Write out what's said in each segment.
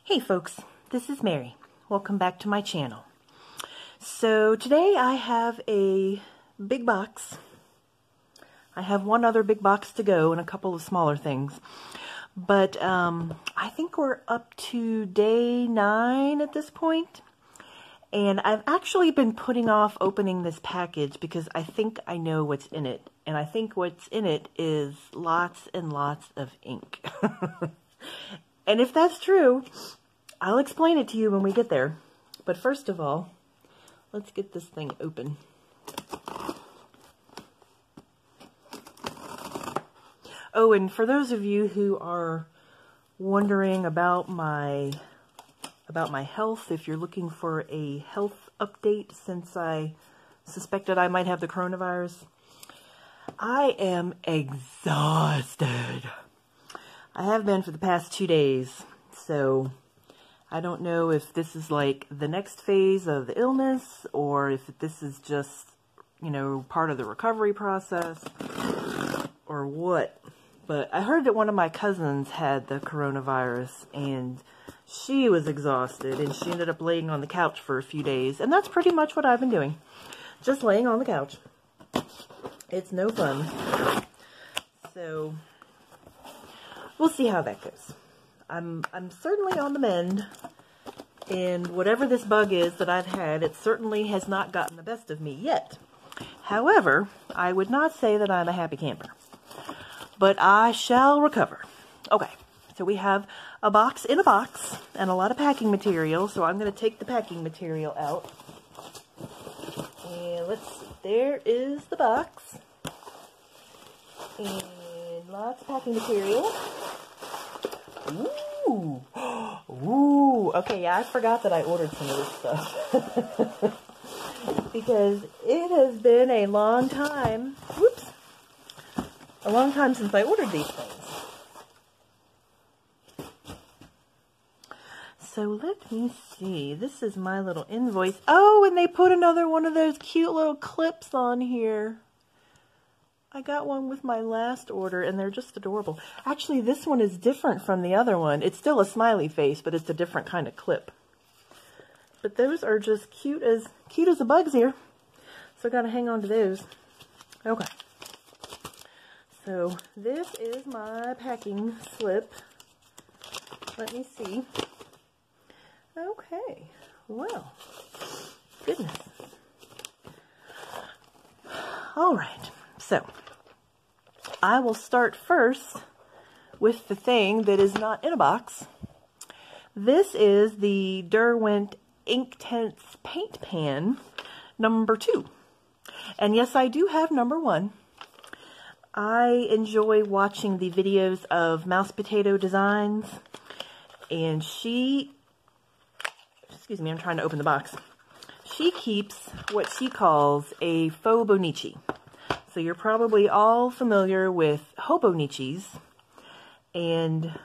Hey folks, this is Mary. Welcome back to my channel. So today I have a big box. I have one other big box to go and a couple of smaller things. But I think we're up to day 9 at this point. And I've actually been putting off opening this package because I think I know what's in it. And I think what's in it is lots and lots of ink. And if that's true, I'll explain it to you when we get there. But first of all, let's get this thing open. Oh, and for those of you who are wondering about my health, if you're looking for a health update since I suspected I might have the coronavirus, I am exhausted. I have been for the past 2 days, so I don't know if this is like the next phase of the illness or if this is just, you know, part of the recovery process or what. But I heard that one of my cousins had the coronavirus and she was exhausted and she ended up laying on the couch for a few days. And that's pretty much what I've been doing. Just laying on the couch. It's no fun. So we'll see how that goes. I'm certainly on the mend, and whatever this bug is that I've had, it certainly has not gotten the best of me yet. However, I would not say that I'm a happy camper, but I shall recover. Okay, so we have a box in a box and a lot of packing material, so I'm going to take the packing material out. And let's see, there is the box, and lots of packing material. Ooh. Ooh. Okay, yeah, I forgot that I ordered some of this stuff. Because it has been a long time. Whoops. A long time since I ordered these things. So let me see. This is my little invoice. Oh, and they put another one of those cute little clips on here. I got one with my last order, and they're just adorable. Actually, this one is different from the other one. It's still a smiley face, but it's a different kind of clip. But those are just cute as the bugs here. So I gotta hang on to those. Okay. So this is my packing slip. Let me see. Okay. Well, goodness. All right. So I will start first with the thing that is not in a box. This is the Derwent Inktense paint pan number 2. And yes, I do have number 1. I enjoy watching the videos of Mouse Potato Designs, and she, excuse me, I'm trying to open the box. She keeps what she calls a faux bonichi. So you're probably all familiar with hobonichis, and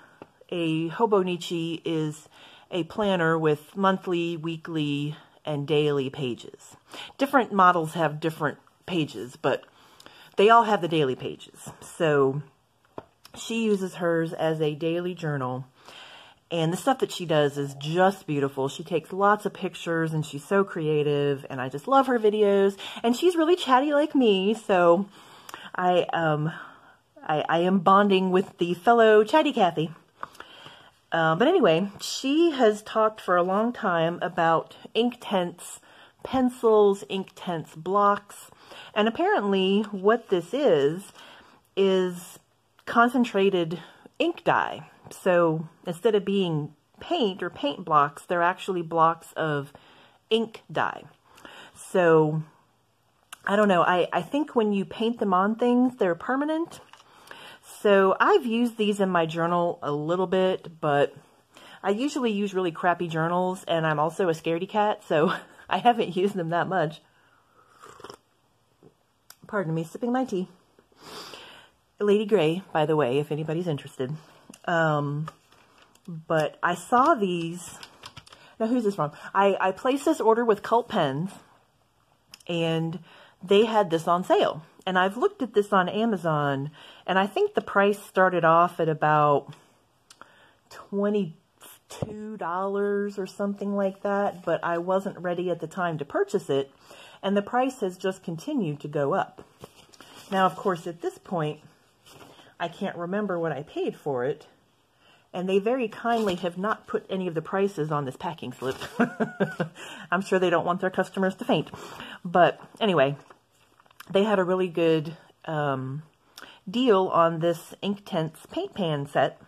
a hobonichi is a planner with monthly, weekly, and daily pages. Different models have different pages, but they all have the daily pages. So she uses hers as a daily journal, and the stuff that she does is just beautiful. She takes lots of pictures, and she's so creative, and I just love her videos. And she's really chatty like me, so I am bonding with the fellow chatty Cathy. But anyway, she has talked for a long time about Inktense pencils, Inktense blocks, and apparently what this is concentrated ink dye. So instead of being paint or paint blocks, they're actually blocks of ink dye. So I don't know, I think when you paint them on things, they're permanent. So I've used these in my journal a little bit, but I usually use really crappy journals, and I'm also a scaredy cat, so I haven't used them that much. Pardon me, sipping my tea. Lady Grey, by the way, if anybody's interested. But I saw these. Now, who's this from? I placed this order with Cult Pens, and they had this on sale. And I've looked at this on Amazon, and I think the price started off at about $20 $2 or something like that, but I wasn't ready at the time to purchase it, and the price has just continued to go up. Now, of course, at this point, I can't remember what I paid for it, and they very kindly have not put any of the prices on this packing slip. I'm sure they don't want their customers to faint. But anyway, they had a really good deal on this Inktense paint pan set,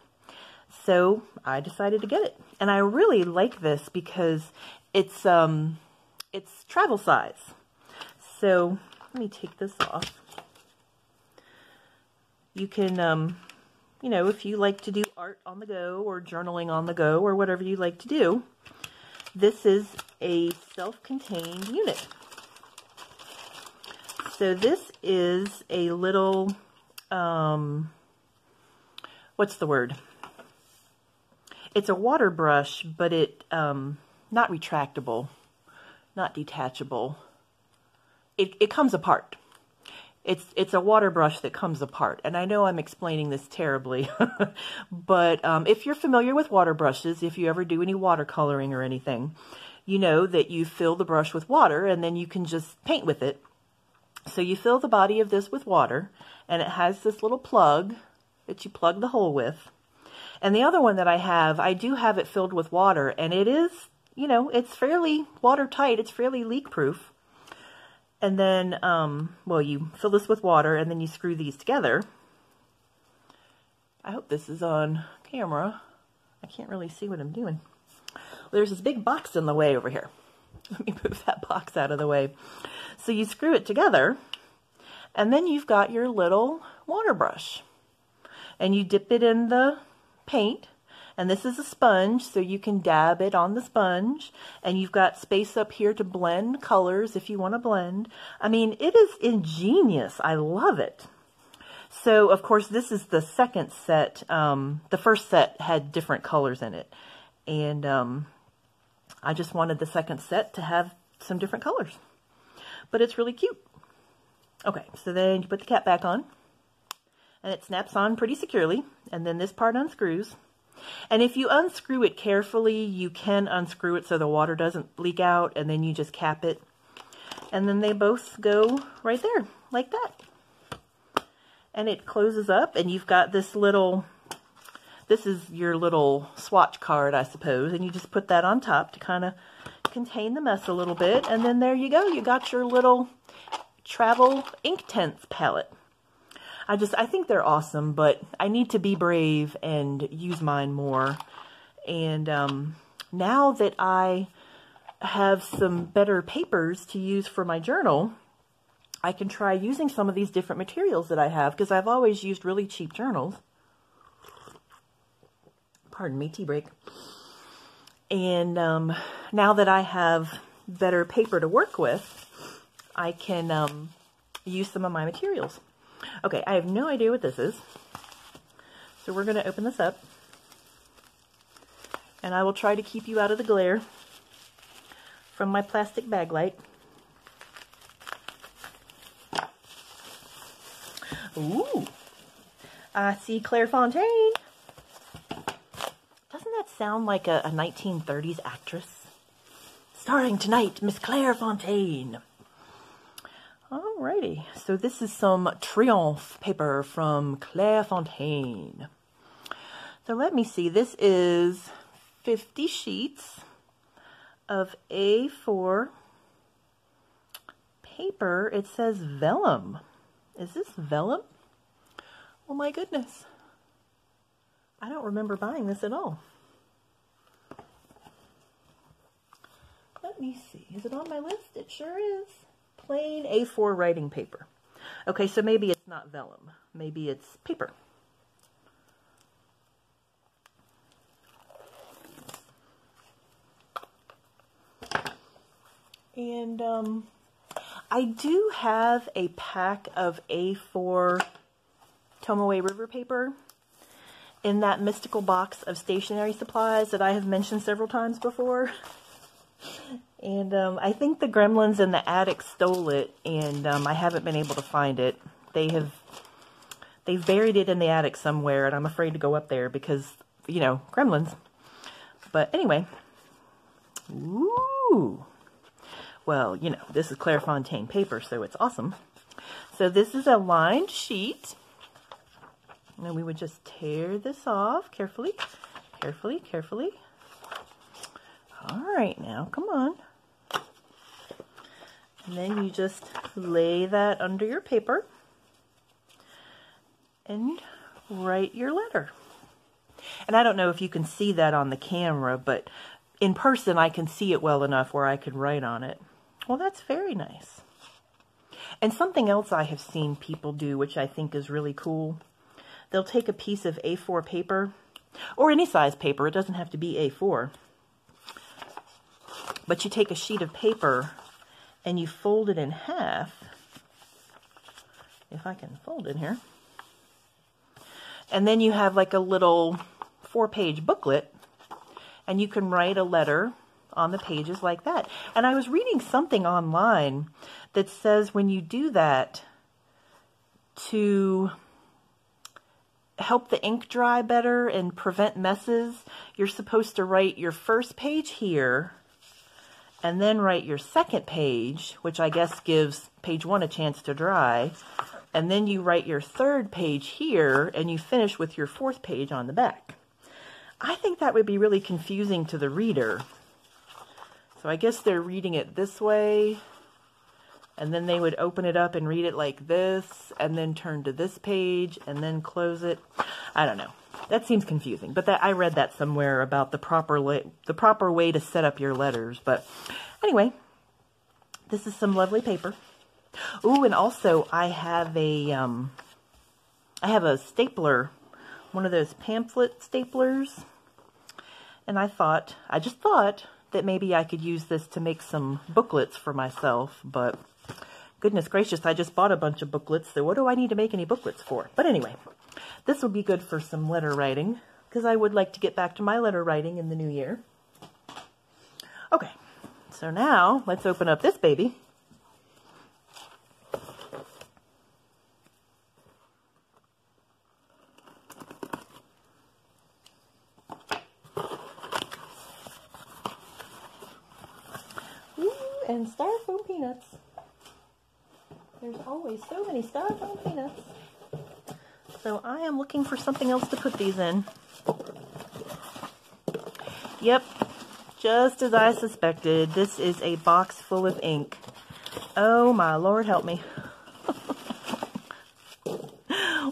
so I decided to get it. And I really like this because it's travel size. So let me take this off. You can, you know, if you like to do art on the go or journaling on the go or whatever you like to do, this is a self-contained unit. So this is a little, what's the word? It's a water brush, but it, not retractable, not detachable. It comes apart. It's a water brush that comes apart. And I know I'm explaining this terribly, but if you're familiar with water brushes, if you ever do any watercoloring or anything, you know that you fill the brush with water and then you can just paint with it. So you fill the body of this with water, and it has this little plug that you plug the hole with. And the other one that I do have it filled with water, and it is, you know, it's fairly watertight. It's fairly leak-proof. And then, well, you fill this with water, and then you screw these together. I hope this is on camera. I can't really see what I'm doing. There's this big box in the way over here. Let me move that box out of the way. So you screw it together, and then you've got your little water brush. And you dip it in the paint, and this is a sponge, so you can dab it on the sponge, and you've got space up here to blend colors if you want to blend. I mean, it is ingenious. I love it. So, of course, this is the second set. The first set had different colors in it, and I just wanted the second set to have some different colors. But it's really cute. Okay, so then you put the cap back on, and it snaps on pretty securely, and then this part unscrews. And if you unscrew it carefully, you can unscrew it so the water doesn't leak out, and then you just cap it. And then they both go right there, like that. And it closes up, and you've got this little, this is your little swatch card, I suppose, and you just put that on top to kind of contain the mess a little bit, and then there you go. You got your little travel Inktense palette. I think they're awesome, but I need to be brave and use mine more. And now that I have some better papers to use for my journal, I can try using some of these different materials that I have, because I've always used really cheap journals. Pardon me, tea break. And now that I have better paper to work with, I can use some of my materials. Okay, I have no idea what this is, so we're going to open this up, and I will try to keep you out of the glare from my plastic bag light. Ooh, I see Clairefontaine. Doesn't that sound like a 1930s actress? Starring tonight, Miss Clairefontaine. Alrighty, so this is some Triomphe paper from Clairefontaine. So let me see, this is 50 sheets of A4 paper. It says vellum. Is this vellum? Oh my goodness. I don't remember buying this at all. Let me see, is it on my list? It sure is. Plain A4 writing paper. Okay, so maybe it's not vellum. Maybe it's paper. And I do have a pack of A4 Tomoe River paper in that mystical box of stationery supplies that I have mentioned several times before. And I think the gremlins and the addict stole it, and I haven't been able to find it. They've buried it in the attic somewhere, and I'm afraid to go up there because, you know, gremlins. But anyway, ooh. Well, you know, this is Clairefontaine paper, so it's awesome. So this is a lined sheet. And we would just tear this off carefully, carefully, carefully. All right, now, come on. And then you just lay that under your paper and write your letter. And I don't know if you can see that on the camera, but in person I can see it well enough where I can write on it. Well, that's very nice. And something else I have seen people do, which I think is really cool, they'll take a piece of A4 paper, or any size paper, it doesn't have to be A4, but you take a sheet of paper and you fold it in half, if I can fold it here, and then you have like a little 4-page booklet, and you can write a letter on the pages like that. And I was reading something online that says when you do that, to help the ink dry better and prevent messes, you're supposed to write your first page here and then write your second page, which I guess gives page 1 a chance to dry, and then you write your third page here and you finish with your 4th page on the back. I think that would be really confusing to the reader. So I guess they're reading it this way, and then they would open it up and read it like this, and then turn to this page, and then close it. I don't know. That seems confusing, but I read that somewhere about the proper way to set up your letters. But anyway, this is some lovely paper. Ooh, and also I have a stapler, one of those pamphlet staplers, and I just thought that maybe I could use this to make some booklets for myself, but goodness gracious, I just bought a bunch of booklets, so what do I need to make any booklets for? But anyway, this would be good for some letter writing, because I would like to get back to my letter writing in the new year. Okay, so now let's open up this baby. And styrofoam peanuts. There's always so many styrofoam peanuts. So I am looking for something else to put these in. Yep, just as I suspected, this is a box full of ink. Oh my Lord, help me.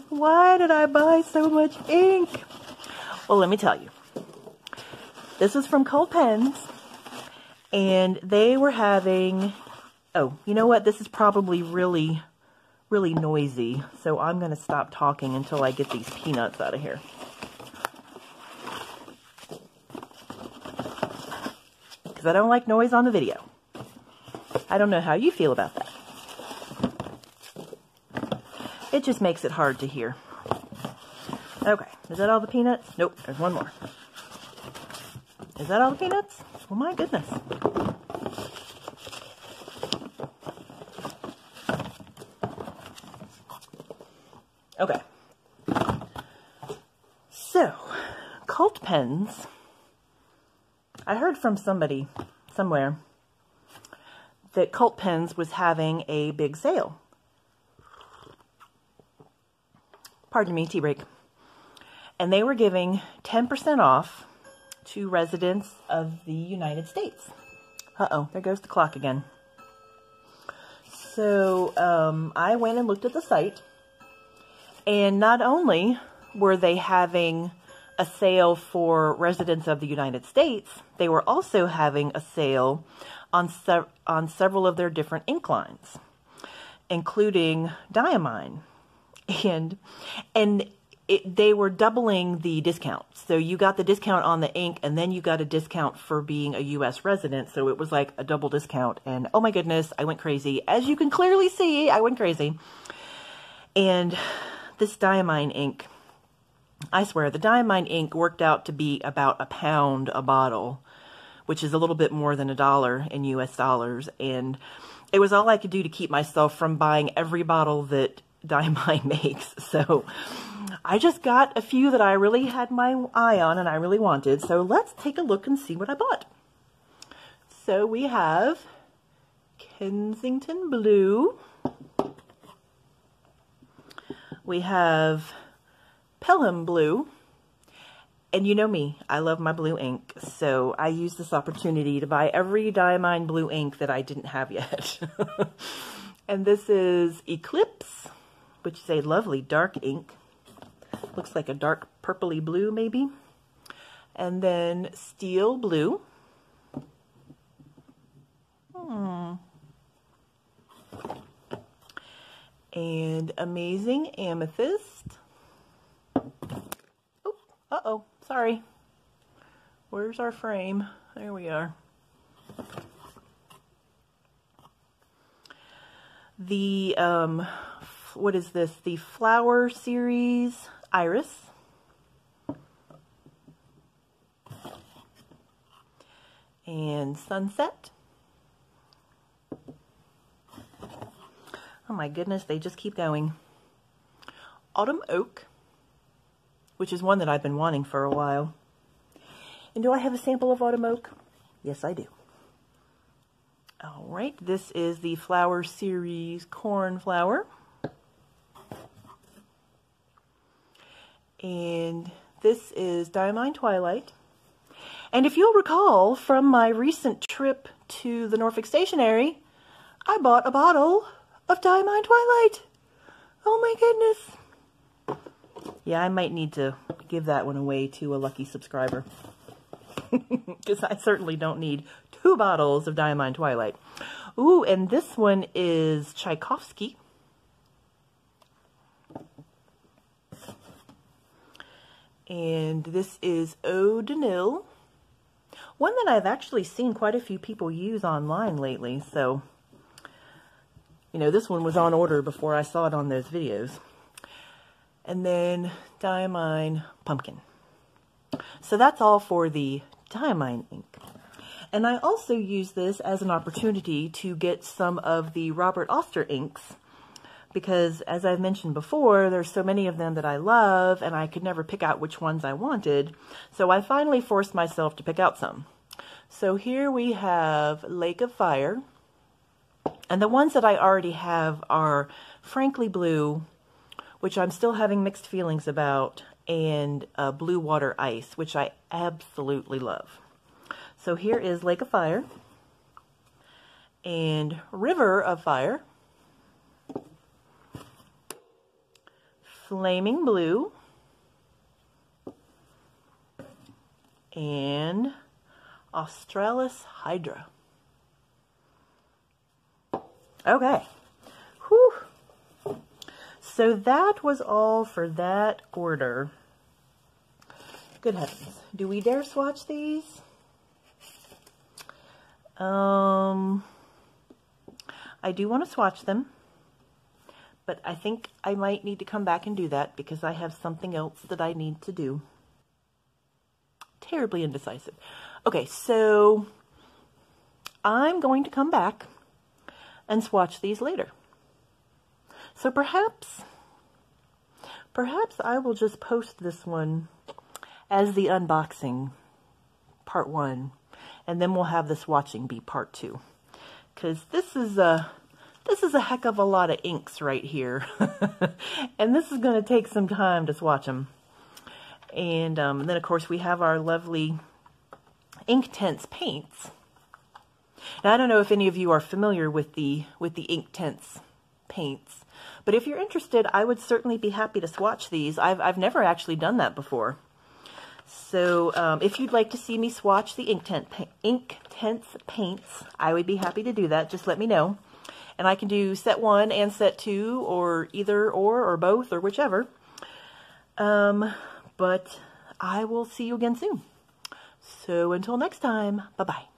Why did I buy so much ink? Well, let me tell you. This is from Cult Pens. And they were having, oh, you know what? This is probably really, really noisy. So I'm going to stop talking until I get these peanuts out of here. Because I don't like noise on the video. I don't know how you feel about that. It just makes it hard to hear. Okay, is that all the peanuts? Nope, there's one more. Is that all the peanuts? Oh my goodness. Okay. So, Cult Pens. I heard from somebody somewhere that Cult Pens was having a big sale. Pardon me, tea break. And they were giving 10% off to residents of the United States. Uh-oh, there goes the clock again. So I went and looked at the site, and not only were they having a sale for residents of the United States, they were also having a sale on several of their different ink lines, including Diamine. And they were doubling the discount. So you got the discount on the ink, and then you got a discount for being a U.S. resident. So it was like a double discount. And oh my goodness, I went crazy. As you can clearly see, I went crazy. And this Diamine ink, I swear, the Diamine ink worked out to be about £1 a bottle, which is a little bit more than $1 in U.S. dollars. And it was all I could do to keep myself from buying every bottle that Diamine makes. So I just got a few that I really had my eye on and I really wanted. So let's take a look and see what I bought. So we have Kensington Blue. We have Pelham Blue. And you know me, I love my blue ink. So I used this opportunity to buy every Diamine blue ink that I didn't have yet. And this is Eclipse, which is a lovely dark ink. Looks like a dark purpley blue maybe. And then Steel Blue. And Amazing Amethyst. Oh, uh-oh, sorry. Where's our frame? There we are. The, what is this? The Flower Series Iris. And Sunset. Oh my goodness, they just keep going. Autumn Oak, which is one that I've been wanting for a while. And do I have a sample of Autumn Oak? Yes, I do. All right, this is the Flower Series Cornflower. And this is Diamine Twilight. And if you'll recall from my recent trip to the Norfolk Stationery, I bought a bottle of Diamine Twilight. Oh my goodness. Yeah, I might need to give that one away to a lucky subscriber. Because I certainly don't need 2 bottles of Diamine Twilight. Ooh, and this one is Tchaikovsky. And this is Eau de Nil. One that I've actually seen quite a few people use online lately, so, you know, this one was on order before I saw it on those videos. And then Diamine Pumpkin. So that's all for the Diamine ink. And I also use this as an opportunity to get some of the Robert Oster inks, because as I've mentioned before, there's so many of them that I love and I could never pick out which ones I wanted. So I finally forced myself to pick out some. So here we have Lake of Fire. And the ones that I already have are Frankly Blue, which I'm still having mixed feelings about, and Blue Water Ice, which I absolutely love. So here is Lake of Fire and River of Fire, Flaming Blue, and Australis Hydra. Okay. Whew. So that was all for that order. Good heavens. Do we dare swatch these? I do want to swatch them, but I think I might need to come back and do that because I have something else that I need to do. Terribly indecisive. Okay, so I'm going to come back and swatch these later. So perhaps I will just post this one as the unboxing part 1, and then we'll have the swatching be part 2. Because this is a heck of a lot of inks right here. And this is going to take some time to swatch them. And then of course we have our lovely Inktense paints. Now I don't know if any of you are familiar with the Inktense paints, but if you're interested, I would certainly be happy to swatch these. I've never actually done that before. So if you'd like to see me swatch the Inktense paints, I would be happy to do that. Just let me know. And I can do set 1 and set 2, or either or both, or whichever. But I will see you again soon. So until next time, bye-bye.